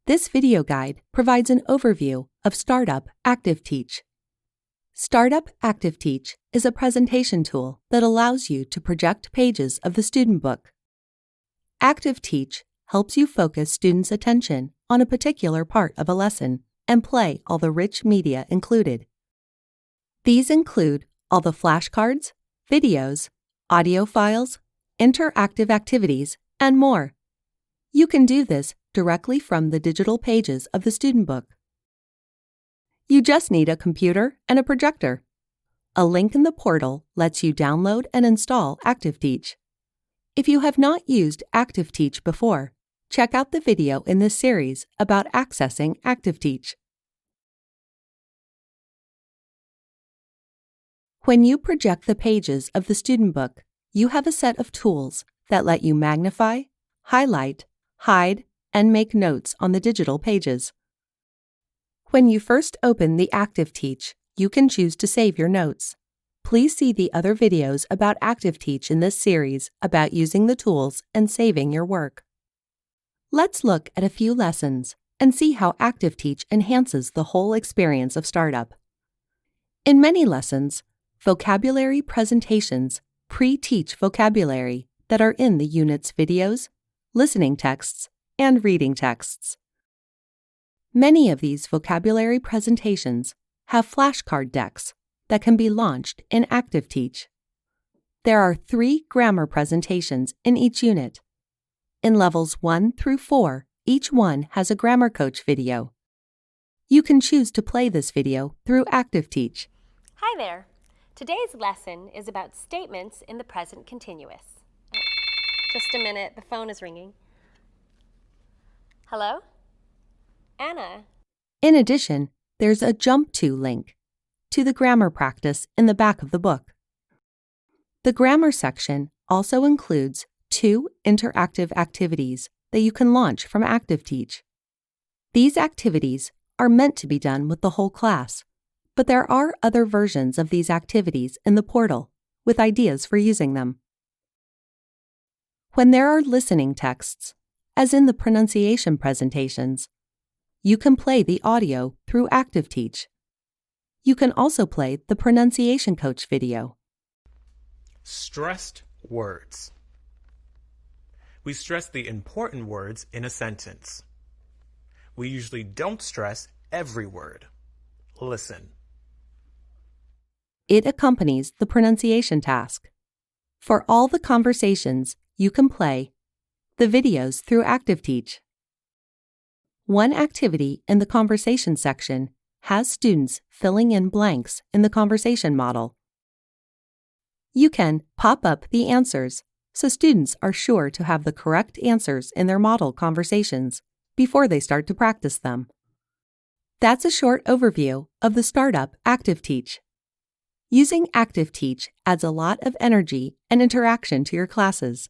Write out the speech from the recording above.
This video guide provides an overview of StartUp ActiveTeach. StartUp ActiveTeach is a presentation tool that allows you to project pages of the student book. ActiveTeach helps you focus students' attention on a particular part of a lesson and play all the rich media included. These include all the flashcards, videos, audio files, interactive activities, and more. You can do this directly from the digital pages of the student book. You just need a computer and a projector. A link in the portal lets you download and install ActiveTeach. If you have not used ActiveTeach before, check out the video in this series about accessing ActiveTeach. When you project the pages of the student book, you have a set of tools that let you magnify, highlight, hide, and make notes on the digital pages. When you first open the ActiveTeach, you can choose to save your notes. Please see the other videos about ActiveTeach in this series about using the tools and saving your work. Let's look at a few lessons and see how ActiveTeach enhances the whole experience of StartUp. In many lessons, vocabulary presentations pre-teach vocabulary that are in the unit's videos, listening texts, and reading texts. Many of these vocabulary presentations have flashcard decks that can be launched in ActiveTeach. There are 3 grammar presentations in each unit. In levels 1 through 4, each one has a grammar coach video. You can choose to play this video through ActiveTeach. Hi there. Today's lesson is about statements in the present continuous. Just a minute, the phone is ringing. Hello? Anna? In addition, there's a Jump To link to the grammar practice in the back of the book. The grammar section also includes 2 interactive activities that you can launch from ActiveTeach. These activities are meant to be done with the whole class, but there are other versions of these activities in the portal with ideas for using them. When there are listening texts, as in the pronunciation presentations, you can play the audio through ActiveTeach. You can also play the pronunciation coach video. Stressed words. We stress the important words in a sentence. We usually don't stress every word. Listen. It accompanies the pronunciation task. For all the conversations, you can play the videos through ActiveTeach. One activity in the conversation section has students filling in blanks in the conversation model. You can pop up the answers so students are sure to have the correct answers in their model conversations before they start to practice them. That's a short overview of the StartUp ActiveTeach. Using ActiveTeach adds a lot of energy and interaction to your classes.